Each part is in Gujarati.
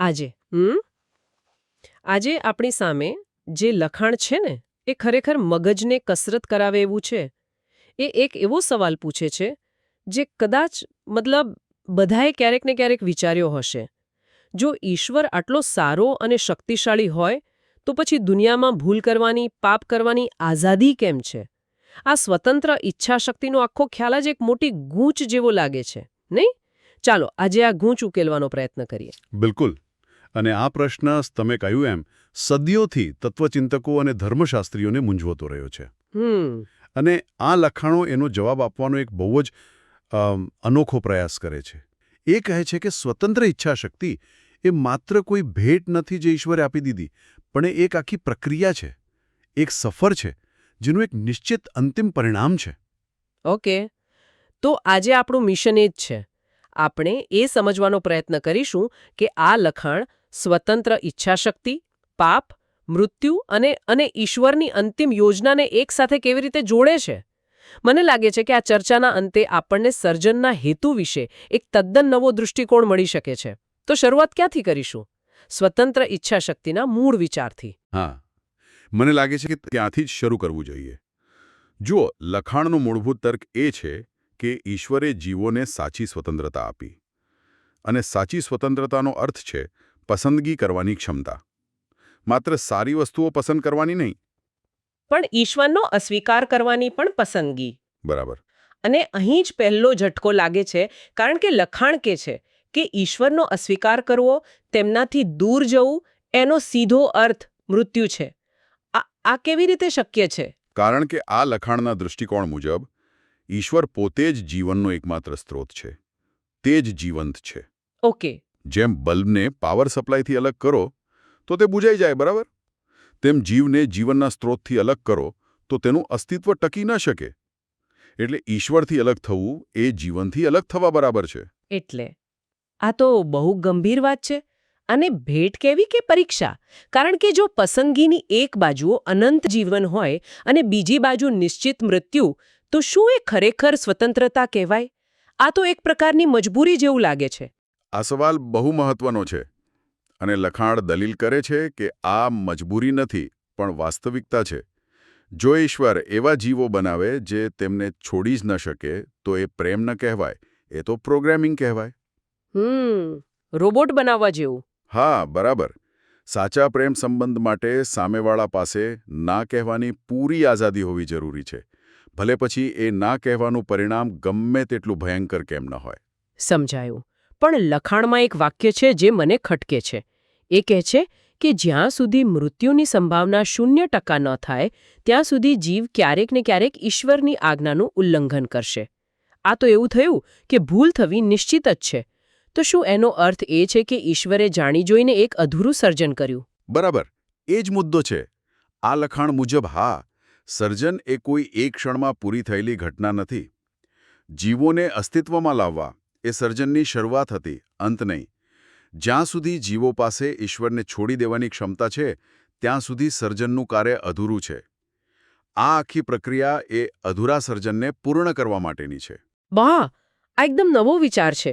આજે આજે આપણી સામે જે લખાણ છે ને એ ખરેખર મગજને કસરત કરાવે એવું છે. એ એક એવો સવાલ પૂછે છે જે કદાચ બધાએ ક્યારેક ને ક્યારેક વિચાર્યો હશે. જો ઈશ્વર આટલો સારો અને શક્તિશાળી હોય તો પછી દુનિયામાં ભૂલ કરવાની, પાપ કરવાની આઝાદી કેમ છે? આ સ્વતંત્ર ઈચ્છાશક્તિનો આખો ખ્યાલ જ એક મોટી ગૂંચ જેવો લાગે છે, નહીં? ચાલો આજે આ ગૂંચ ઉકેલવાનો પ્રયત્ન કરીએ. બિલકુલ. અને આ પ્રશ્ન તમે કહ્યું એમ સદીઓથી તત્વચિંતકો અને ધર્મશાસ્ત્રીઓને મૂંઝવતો રહ્યો છે. અને આ લખાણો એનો જવાબ આપવાનો એક બહુ જ અનોખો પ્રયાસ કરે છે. એ કહે છે કે સ્વતંત્ર ઈચ્છાશક્તિ એ માત્ર કોઈ ભેટ નથી જે ઈશ્વરે આપી દીધી, પણ એ એક આખી પ્રક્રિયા છે, એક સફર છે, જેનું એક નિશ્ચિત અંતિમ પરિણામ છે. ઓકે, તો આજે આપણું મિશન એ જ છે. આપણે એ સમજવાનો પ્રયત્ન કરીશું કે આ લખાણ સ્વતંત્ર ઈચ્છાશક્તિ, પાપ, મૃત્યુ અને ઈશ્વરની અંતિમ યોજનાને એકસાથે કેવી રીતે જોડે છે. મને લાગે છે કે આ ચર્ચાના અંતે આપણને સર્જનના હેતુ વિશે એક તદ્દન નવો દૃષ્ટિકોણ મળી શકે છે. તો શરૂઆત ક્યાંથી કરીશું? સ્વતંત્ર ઈચ્છાશક્તિના મૂળ વિચારથી. હા, મને લાગે છે કે ત્યાંથી જ શરૂ કરવું જોઈએ. જુઓ, લખાણનો મૂળભૂત તર્ક એ છે કે ઈશ્વરે જીવોને સાચી સ્વતંત્રતા આપી. અને સાચી સ્વતંત્રતાનો અર્થ છે પસંદગી કરવાની ક્ષમતા. માત્ર સારી વસ્તુઓ પસંદ કરવાની નહીં, પણ ઈશ્વરનો અસ્વીકાર કરવાની પણ પસંદગી. બરાબર. અને અહીં જ પહેલો ઝટકો લાગે છે, કારણ કે લખાણ કે છે કે ઈશ્વરનો અસ્વીકાર કરવો, તેમનાથી દૂર જવું, એનો સીધો અર્થ મૃત્યુ છે. આ કેવી રીતે શક્ય છે? કારણ કે આ લખાણના દૃષ્ટિકોણ મુજબ ઈશ્વર પોતે જ જીવનનો એકમાત્ર સ્ત્રોત છે. તે જ જીવંત છે. ઓકે. જેમ બલ્બને પાવર સપ્લાયથી અલગ કરો તો તે બુઝાઈ જાય, બરાબર? તેમ જીવને જીવનના સ્ત્રોતથી અલગ કરો તો તેનું અસ્તિત્વ ટકી ન શકે. એટલે ઈશ્વરથી અલગ થવું એ જીવનથી અલગ થવા બરાબર છે. એટલે આ તો બહુ ગંભીર વાત છે. અને ભેટ કેવી કે પરીક્ષા? કારણ કે જો પસંદગીની એક બાજુ અનંત જીવન હોય અને બીજી બાજુ નિશ્ચિત મૃત્યુ, તો શું એ ખરેખર સ્વતંત્રતા કહેવાય? આ તો એક પ્રકારની મજબૂરી જેવું લાગે છે. આ સવાલ બહુ મહત્વનો છે. અને લખાણ દલીલ કરે છે કે આ મજબૂરી નથી, પણ વાસ્તવિકતા છે. જો ઈશ્વર એવા જીવો બનાવે જે તેમને છોડી જ ન શકે, તો એ પ્રેમ ન કહેવાય, એ તો પ્રોગ્રામિંગ કહેવાય. રોબોટ બનાવવા જેવું. હા, બરાબર. સાચા પ્રેમ સંબંધ માટે સામેવાળા પાસે ના કહેવાની પૂરી આઝાદી હોવી જરૂરી છે. ભલે પછી એ ના કહેવાનું પરિણામ ગમે તેટલું ભયંકર કેમ ન હોય. સમજાયું. પણ લખાણમાં એક વાક્ય છે જે મને ખટકે છે. એ કહે છે કે જ્યાં સુધી મૃત્યુની સંભાવના 0% ન થાય, ત્યાં સુધી જીવ ક્યારેક ને ક્યારેક ઈશ્વરની આજ્ઞાનું ઉલ્લંઘન કરશે. આ તો એવું થયું કે ભૂલ થવી નિશ્ચિત જ છે. તો શું એનો અર્થ એ છે કે ઈશ્વરે જાણી જોઈને એક અધૂરું સર્જન કર્યું? બરાબર. એ જ મુદ્દો છે. આ લખાણ મુજબ હા, સર્જન એ કોઈ એક ક્ષણમાં પૂરી થયેલી ઘટના નથી. જીવોને અસ્તિત્વમાં લાવવા એ સર્જનની શરૂઆત હતી, અંત નહીં. જ્યાં સુધી જીવો પાસે ઈશ્વરને છોડી દેવાની ક્ષમતા છે, ત્યાં સુધી સર્જનનું કાર્ય અધૂરું છે. આ આખી પ્રક્રિયા એ અધૂરા સર્જનને પૂર્ણ કરવા માટેની છે. વાહ! આ એકદમ નવો વિચાર છે.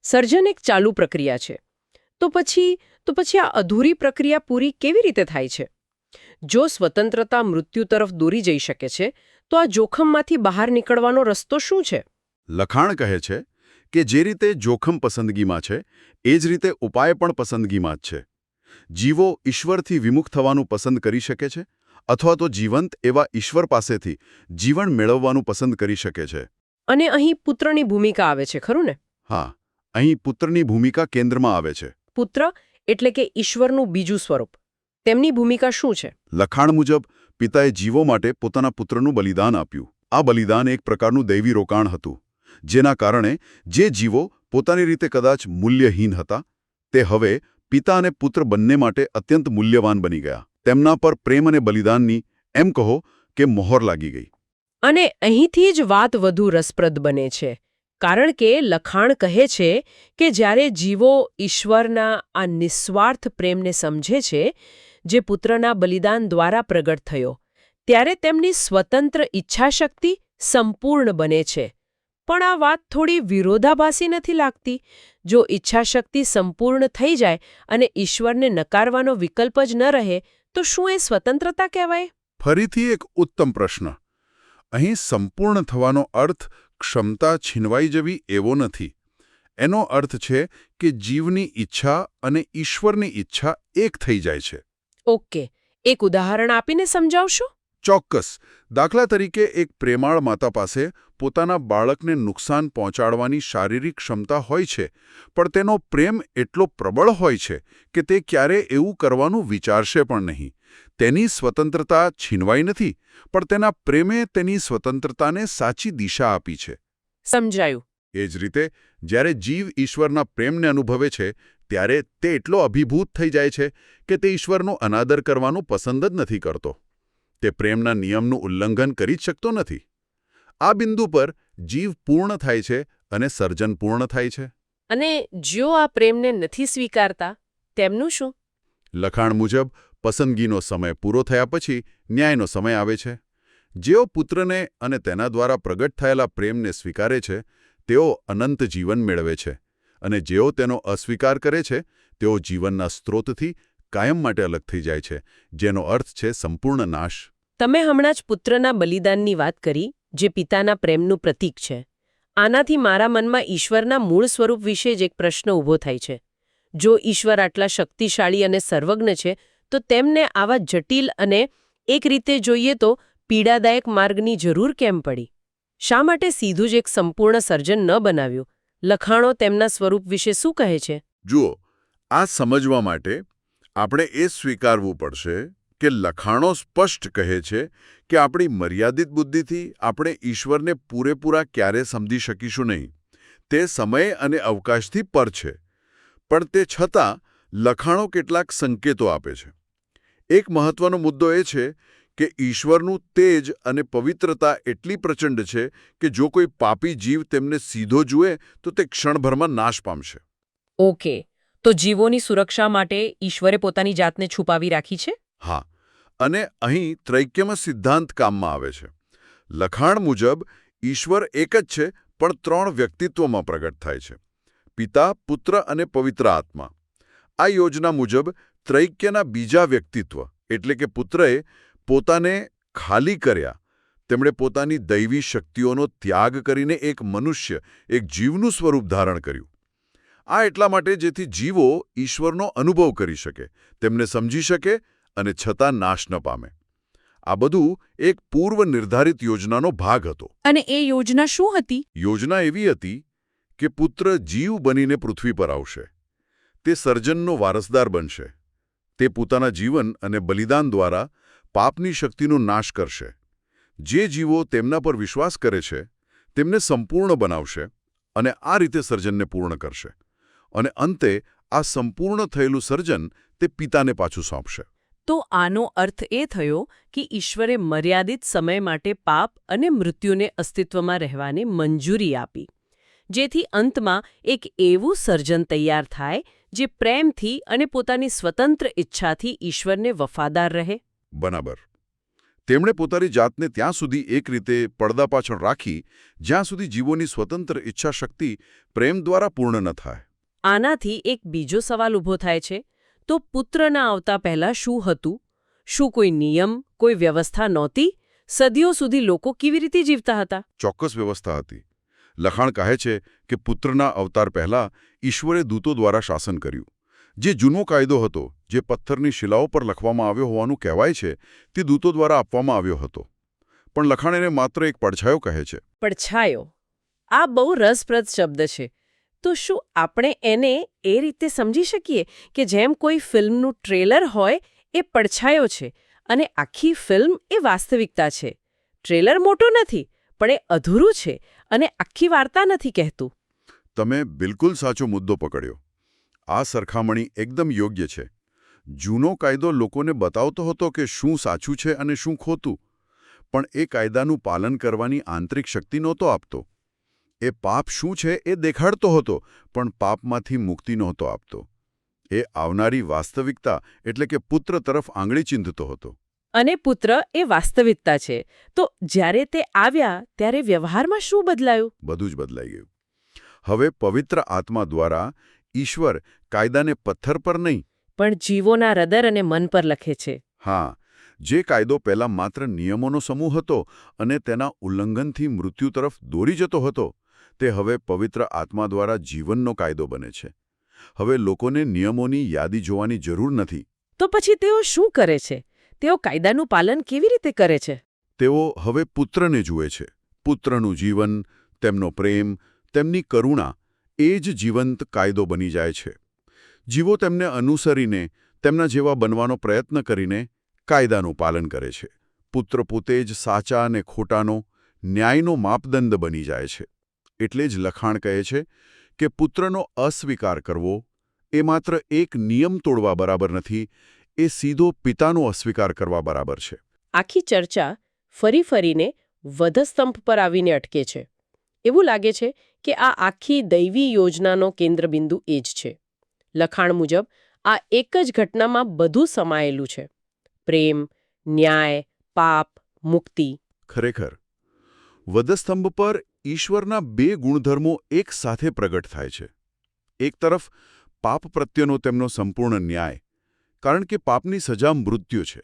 સર્જન એક ચાલુ પ્રક્રિયા છે. તો પછી આ અધૂરી પ્રક્રિયા પૂરી કેવી રીતે થાય છે? જો સ્વતંત્રતા મૃત્યુ તરફ દોરી જઈ શકે છે, તો આ જોખમમાંથી બહાર નીકળવાનો રસ્તો શું છે? લખાણ કહે છે કે જે રીતે જોખમ પસંદગીમાં છે, એ જ રીતે ઉપાય પણ પસંદગીમાં જ છે. જીવો ઈશ્વરથી વિમુખ થવાનું પસંદ કરી શકે છે, અથવા તો જીવંત એવા ઈશ્વર પાસેથી જીવન મેળવવાનું પસંદ કરી શકે છે. અને અહીં પુત્રની ભૂમિકા આવે છે, ખરું ને? હા, અહીં પુત્રની ભૂમિકા કેન્દ્રમાં આવે છે. પુત્ર એટલે કે ઈશ્વરનું બીજું સ્વરૂપ. તેમની ભૂમિકા શું છે? લખાણ મુજબ પિતાએ જીવો માટે પોતાના પુત્રનું બલિદાન આપ્યું. આ બલિદાન એક પ્રકારનું દૈવી રોકાણ હતું, જેના કારણે જે જીવો પોતાની રીતે કદાચ મૂલ્યહીન હતા, તે હવે પિતા અને પુત્ર બંને માટે અત્યંત મૂલ્યવાન બની ગયા. તેમના પર પ્રેમ અને બલિદાનની, એમ કહો કે, મોહર લાગી ગઈ. અને અહીંથી જ વાત વધુ રસપ્રદ બને છે. કારણ કે લખાણ કહે છે કે જ્યારે જીવો ઈશ્વરના આ નિસ્વાર્થ પ્રેમને સમજે છે, જે પુત્રના બલિદાન દ્વારા પ્રગટ થયો, ત્યારે તેમની સ્વતંત્ર ઈચ્છાશક્તિ સંપૂર્ણ બને છે. પણ આ વાત થોડી વિરોધાભાસી નથી લાગતી? જો ઈચ્છાશક્તિ સંપૂર્ણ થઈ જાય અને ઈશ્વરને નકારવાનો વિકલ્પ જ ન રહે તો શું એ સ્વતંત્રતા કહેવાય? ફરીથી એક ઉત્તમ પ્રશ્ન. અહીં સંપૂર્ણ થવાનો અર્થ ક્ષમતા છીનવાઈ જવી એવો નથી. એનો અર્થ છે કે જીવની ઈચ્છા અને ઈશ્વરની ઈચ્છા એક થઈ જાય છે. ઓકે, એક ઉદાહરણ આપીને સમજાવશો? ચોક્કસ. દાખલા તરીકે એક પ્રેમાળ માતા પાસે પોતાના બાળકને નુકસાન પહોંચાડવાની શારીરિક ક્ષમતા હોય છે, પણ તેનો પ્રેમ એટલો પ્રબળ હોય છે કે તે ક્યારે એવું કરવાનું વિચારશે પણ નહીં. તેની સ્વતંત્રતા છીનવાઈ નથી, પણ તેના પ્રેમે તેની સ્વતંત્રતાને સાચી દિશા આપી છે. સમજાયું. એ જ રીતે જ્યારે જીવ ઈશ્વરના પ્રેમને અનુભવે છે ત્યારે તે એટલો અભિભૂત થઈ જાય છે કે તે ઈશ્વરનો અનાદર કરવાનું પસંદ જ નથી કરતો. તે પ્રેમના નિયમનું ઉલ્લંઘન કરી જ શકતો નથી. આ બિંદુ પર જીવ પૂર્ણ થાય છે અને સર્જન પૂર્ણ થાય છે. અને જો આ પ્રેમને નથી સ્વીકારતા તેમનું શું? લખાણ મુજબ પસંદગીનો સમય પૂરો થયા પછી ન્યાયનો સમય આવે છે. જેઓ પુત્રને અને તેના દ્વારા પ્રગટ થયેલા પ્રેમને સ્વીકારે છે તેઓ અનંત જીવન મેળવે છે, અને જેઓ તેનો અસ્વીકાર કરે છે તેઓ જીવનના સ્ત્રોતથી કાયમ માટે અલગ થઈ જાય છે, જેનો અર્થ છે સંપૂર્ણ નાશ. તમે હમણાં જ પુત્રના બલિદાનની વાત કરી, જે પિતાના પ્રેમનું પ્રતીક છે. આનાથી મારા મનમાં ઈશ્વરના મૂળ સ્વરૂપ વિશે જ એક પ્રશ્ન ઊભો થાય છે. જો ઈશ્વર આટલા શક્તિશાળી અને સર્વજ્ઞ છે તો તેમને આવા જટિલ અને એક રીતે જોઈએ તો પીડાદાયક માર્ગની જરૂર કેમ પડી? શા માટે સીધું જ એક સંપૂર્ણ સર્જન ન બનાવ્યું? લખાણો તેમના સ્વરૂપ વિશે શું કહે છે? જુઓ, આ સમજવા માટે આપણે એ સ્વીકારવું પડશે કે લખાણો સ્પષ્ટ કહે છે કે આપણી મર્યાદિત બુદ્ધિથી આપણે ઈશ્વરને પૂરેપૂરા ક્યારે સમજી શકીશું નહીં. તે સમય અને અવકાશથી પર છે. પણ તે છતાં લખાણો કેટલાક સંકેતો આપે છે. એક મહત્વનો મુદ્દો એ છે કે ઈશ્વરનું તેજ અને પવિત્રતા એટલી પ્રચંડ છે કે જો કોઈ પાપી જીવ તેમને સીધો જુએ તો તે ક્ષણભરમાં નાશ પામશે. ઓકે, તો જીવોની સુરક્ષા માટે ઈશ્વરે પોતાની જાતને છુપાવી રાખી છે? હા, અને અહીં ત્રૈક્યમ સિદ્ધાંત કામમાં આવે છે. લખાણ મુજબ ઈશ્વર એક જ છે, પણ 3 વ્યક્તિત્વમાં પ્રગટ થાય છે: પિતા, પુત્ર અને પવિત્ર આત્મા. આ યોજના મુજબ ત્રૈક્યના બીજા વ્યક્તિત્વ એટલે કે પુત્રએ પોતાને ખાલી કર્યા. તેમણે પોતાની દૈવી શક્તિઓનો ત્યાગ કરીને એક મનુષ્ય, એક જીવનું સ્વરૂપ ધારણ કર્યું. આ એટલા માટે જેથી જીવો ઈશ્વરનો અનુભવ કરી શકે, તેમને સમજી શકે અને છતાં નાશ ન પામે. આ બધું એક પૂર્વ નિર્ધારિત યોજનાનો ભાગ હતો. અને એ યોજના શું હતી? યોજના એવી હતી કે પુત્ર જીવ બનીને પૃથ્વી પર આવશે. તે સર્જનનો વારસદાર બનશે. તે પોતાના જીવન અને બલિદાન દ્વારા પાપની શક્તિનો નાશ કરશે. જે જીવો તેમના પર વિશ્વાસ કરે છે તેમને સંપૂર્ણ બનાવશે અને આ રીતે સર્જનને પૂર્ણ કરશે. અને અંતે આ સંપૂર્ણ થયેલું સર્જન તે પિતાને પાછું સોંપશે. તો આનો અર્થ એ થયો કે ઈશ્વરે મર્યાદિત સમય માટે પાપ અને મૃત્યુને અસ્તિત્વમાં રહેવાની મંજૂરી આપી, જેથી અંતમાં એક એવું સર્જન તૈયાર થાય જે પ્રેમથી અને પોતાની સ્વતંત્ર ઈચ્છાથી ઈશ્વરને વફાદાર રહે. બરાબર. તેમણે પોતાની જાતને ત્યાં સુધી એક રીતે પડદા પાછળ રાખી જ્યાં સુધી જીવોની સ્વતંત્ર ઈચ્છા શક્તિ પ્રેમ દ્વારા પૂર્ણ ન થાય. આનાથી એક બીજો સવાલ ઊભો થાય છે, તો પુત્રના આવતા પહેલા શું હતું? શું કોઈ નિયમ, કોઈ વ્યવસ્થા નહોતી? સદીઓ સુધી લોકો કેવી રીતે જીવતા હતા? ચોક્કસ વ્યવસ્થા હતી. લખાણ કહે છે કે પુત્રના અવતાર પહેલા ઈશ્વરે દૂતો દ્વારા શાસન કર્યું. જે જૂનો કાયદો હતો, જે પથ્થરની શિલાઓ પર લખવામાં આવ્યો હોવાનું કહેવાય છે, તે દૂતો દ્વારા આપવામાં આવ્યો હતો. પણ લખાણ એને માત્ર એક પડછાયો કહે છે. પડછાયો, આ બહુ રસપ્રદ શબ્દ છે. તો શું આપણે એને એ રીતે સમજી શકીએ કે જેમ કોઈ ફિલ્મનું ટ્રેલર હોય એ પડછાયો છે અને આખી ફિલ્મ એ વાસ્તવિકતા છે? ટ્રેલર મોટો નથી, પણ એ અધૂરું છે અને આખી વાર્તા નથી કહેતું. તમે બિલકુલ સાચો મુદ્દો પકડ્યો. આ સરખામણી એકદમ યોગ્ય છે. જૂનો કાયદો લોકોને બતાવતો હતો કે શું સાચું છે અને શું ખોટું, પણ એ કાયદાનું પાલન કરવાની આંતરિક શક્તિ નહોતો આપતો. એ પાપ શું છે એ દેખાડતો હતો, પણ પાપમાંથી મુક્તિ નહોતો આપતો. એ આવનારી વાસ્તવિકતા એટલે કે પુત્ર તરફ આંગળી ચીંધતો હતો. અને પુત્ર એ વાસ્તવિકતા છે. તો જ્યારે તે આવ્યા ત્યારે વ્યવહારમાં શું બદલાયું? બધું જ બદલાઈ ગયું. હવે પવિત્ર આત્મા દ્વારા ઈશ્વર કાયદાને પથ્થર પર નહીં, પણ જીવોના હૃદય અને મન પર લખે છે. હા, જે કાયદો પહેલાં માત્ર નિયમોનો સમૂહ હતો અને તેના ઉલ્લંઘનથી મૃત્યુ તરફ દોરી જતો હતો, તે હવે પવિત્ર આત્મા દ્વારા જીવનનો કાયદો બને છે. હવે લોકોને નિયમોની યાદી જોવાની જરૂર નથી. તો પછી તેઓ શું કરે છે? તેઓ કાયદાનું પાલન કેવી રીતે કરે છે? તેઓ હવે પુત્રને જુએ છે. પુત્રનું જીવન, તેમનો પ્રેમ, તેમની કરુણા એ જ જીવંત કાયદો બની જાય છે. જીવો તેમને અનુસરીને, તેમના જેવા બનવાનો પ્રયત્ન કરીને કાયદાનું પાલન કરે છે. પુત્ર પોતે જ સાચા અને ખોટાનો, ન્યાયનો માપદંડ બની જાય છે. એટલે જ લખાણ કહે છે કે પુત્રનો અસ્વીકાર કરવો એ માત્ર એક નિયમ તોડવા બરાબર નથી, એ સીધો પિતાનો અસ્વીકાર કરવા બરાબર છે. આખી ચર્ચા ફરી ફરીને વધસ્તંભ પર આવીને અટકે છે. એવું લાગે છે કે આ આખી દૈવી યોજનાનો કેન્દ્રબિંદુ એ જ છે. લખાણ મુજબ આ એક જ ઘટનામાં બધું સમાયેલું છે: પ્રેમ, ન્યાય, પાપ, મુક્તિ. ખરેખર વધસ્તંભ પર ઈશ્વરના બે ગુણધર્મો એક સાથે પ્રગટ થાય છે. એક તરફ પાપ પ્રત્યેનો તેમનો સંપૂર્ણ ન્યાય, કારણ કે પાપની સજા મૃત્યુ છે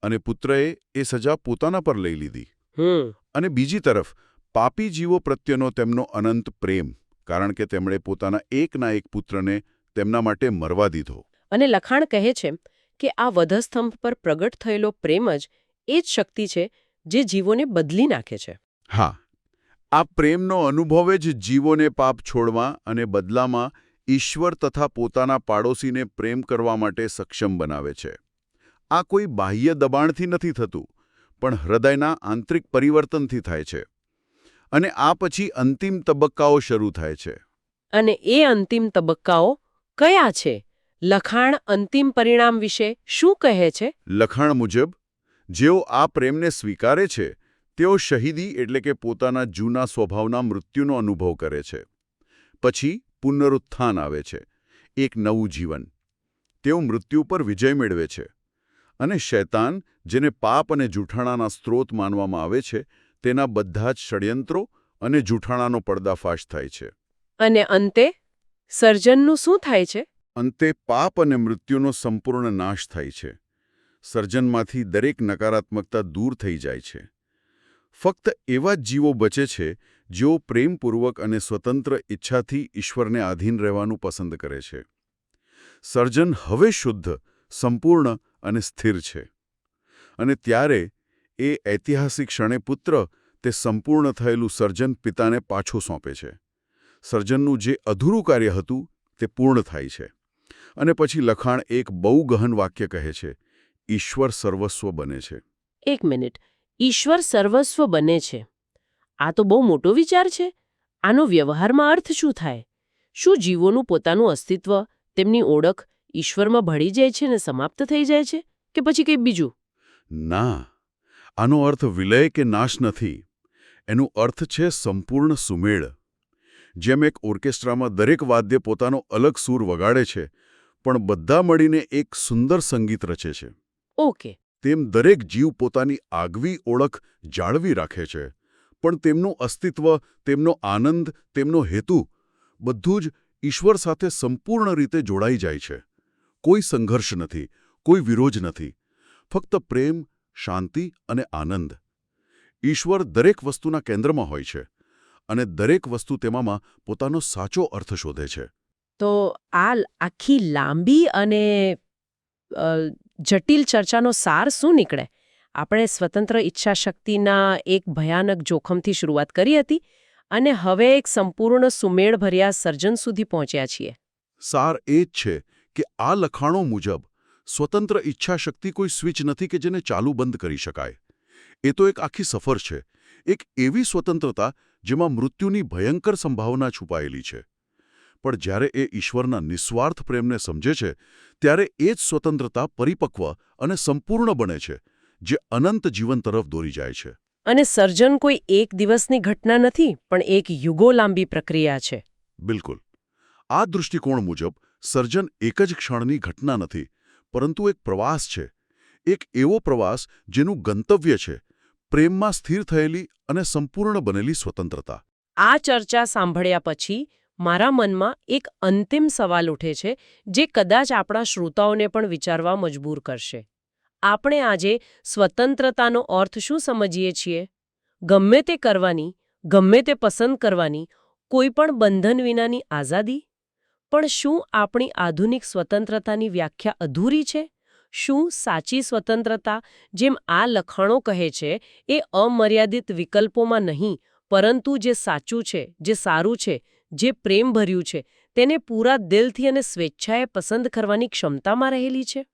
અને પુત્રએ એ સજા પોતાના પર લઈ લીધી. અને બીજી તરફ પાપી જીવો પ્રત્યેનો તેમનો અનંત પ્રેમ, કારણ કે તેમણે પોતાના એકના એક પુત્રને તેમના માટે મરવા દીધો. અને લખાણ કહે છે કે આ વધસ્તંભ પર પ્રગટ થયેલો પ્રેમ જ એ જ શક્તિ છે જે જીવોને બદલી નાખે છે. હા, આ પ્રેમનો અનુભવ જ જીવોને પાપ છોડવા અને બદલામાં ઈશ્વર તથા પોતાના પાડોશીને પ્રેમ કરવા માટે સક્ષમ બનાવે છે. આ કોઈ બાહ્ય દબાણથી નથી થતું, પણ હૃદયના આંતરિક પરિવર્તનથી થાય છે. અને આ પછી અંતિમ તબક્કાઓ શરૂ થાય છે. અને એ અંતિમ તબક્કાઓ કયા છે? લખાણ અંતિમ પરિણામ વિશે શું કહે છે? લખાણ મુજબ જેઓ આ પ્રેમને સ્વીકારે છે, તેઓ શહીદી એટલે કે પોતાના જૂના સ્વભાવના મૃત્યુનો અનુભવ કરે છે. પછી પુનરુત્થાન આવે છે, એક નવું જીવન. તેઓ મૃત્યુ પર વિજય મેળવે છે. અને શૈતાન, જેને પાપ અને જૂઠાણાના સ્ત્રોત માનવામાં આવે છે, તેના બધા જ ષડયંત્રો અને જૂઠાણાનો પર્દાફાશ થાય છે. અને અંતે સર્જનનું શું થાય છે? અંતે પાપ અને મૃત્યુનો સંપૂર્ણ નાશ થાય છે. સર્જનમાંથી દરેક નકારાત્મકતા દૂર થઈ જાય છે. ફક્ત એવા જ જીવો બચે છે જેઓ પ્રેમપૂર્વક અને સ્વતંત્ર ઈચ્છાથી ઈશ્વરને આધીન રહેવાનું પસંદ કરે છે. સર્જન હવે શુદ્ધ, સંપૂર્ણ અને સ્થિર છે. અને ત્યારે એ ઐતિહાસિક ક્ષણે પુત્ર તે સંપૂર્ણ થયેલું સર્જન પિતાને પાછું સોંપે છે. સર્જનનું જે અધૂરું કાર્ય હતું તે પૂર્ણ થાય છે. અને પછી લખાણ એક બહુ ગહન વાક્ય કહે છે: ઈશ્વર સર્વસ્વ બને છે. એક મિનિટ, ઈશ્વર સર્વસ્વ બને છે. આ તો બહુ મોટો વિચાર છે. આનો વ્યવહારમાં અર્થ શું થાય? શું જીવોનું પોતાનું અસ્તિત્વ, તેમની ઓળખ ઈશ્વરમાં ભળી જાય છે અને સમાપ્ત થઈ જાય છે, કે પછી કંઈ બીજું? ના, આનો અર્થ વિલય કે નાશ નથી. એનો અર્થ છે સંપૂર્ણ સુમેળ. જેમ એક ઓર્કેસ્ટ્રામાં દરેક વાદ્ય પોતાનો અલગ સૂર વગાડે છે, પણ બધા મળીને એક સુંદર સંગીત રચે છે. ઓકે. તેમ દરેક જીવ પોતાની આગવી ઓળખ જાળવી રાખે છે, પણ તેમનું અસ્તિત્વ, તેમનો આનંદ, તેમનો હેતુ બધું જ ઈશ્વર સાથે સંપૂર્ણ રીતે જોડાઈ જાય છે. કોઈ સંઘર્ષ નથી, કોઈ વિરોધ નથી, ફક્ત પ્રેમ, શાંતિ અને આનંદ. ઈશ્વર દરેક વસ્તુના કેન્દ્રમાં હોય છે અને દરેક વસ્તુ તેમાં પોતાનો સાચો અર્થ શોધે છે. તો આ આખી લાંબી અને જટિલ ચર્ચાનો સાર શું નીકળે? આપણે સ્વતંત્ર ઈચ્છાશક્તિના એક ભયાનક જોખમથી શરૂઆત કરી હતી અને હવે એક સંપૂર્ણ સુમેળભર્યા સર્જન સુધી પહોંચ્યા છીએ. સાર એ જ છે કે આ લખાણો મુજબ સ્વતંત્ર ઈચ્છાશક્તિ કોઈ સ્વિચ નથી કે જેને ચાલુ બંધ કરી શકાય. એ તો એક આખી સફર છે, એક એવી સ્વતંત્રતા જેમાં મૃત્યુની ભયંકર સંભાવના છુપાયેલી છે. પણ જ્યારે એ ઈશ્વરના નિસ્વાર્થ પ્રેમને સમજે છે, ત્યારે એ જ સ્વતંત્રતા પરિપક્વ અને સંપૂર્ણ બને છે, જે અનંત જીવન તરફ દોરી જાય છે. અને સર્જન કોઈ એક દિવસની ઘટના નથી, પણ એક યુગો લાંબી પ્રક્રિયા છે. બિલકુલ. આ દૃષ્ટિકોણ મુજબ સર્જન એક જ ક્ષણની ઘટના નથી, પરંતુ એક પ્રવાસ છે, એક એવો પ્રવાસ જેનું ગંતવ્ય છે પ્રેમમાં સ્થિર થયેલી અને સંપૂર્ણ બનેલી સ્વતંત્રતા. આ ચર્ચા સાંભળ્યા પછી મારા મનમાં એક અંતિમ સવાલ ઉઠે છે જે કદાચ આપણા શ્રોતાઓને પણ વિચારવા મજબૂર કરશે. આપણે આજે સ્વતંત્રતાનો અર્થ શું સમજીએ છીએ? ગમે તે કરવાની, ગમે તે પસંદ કરવાની, કોઈ પણ બંધન વિનાની આઝાદી? પણ શું આપણી આધુનિક સ્વતંત્રતાની વ્યાખ્યા અધૂરી છે? શું સાચી સ્વતંત્રતા, જેમ આ લખાણો કહે છે, એ અમર્યાદિત વિકલ્પોમાં નહીં, પરંતુ જે સાચું છે, જે સારું છે, જે પ્રેમભર્યું છે, તેને પૂરા દિલથી અને સ્વેચ્છાએ પસંદ કરવાની ક્ષમતામાં રહેલી છે?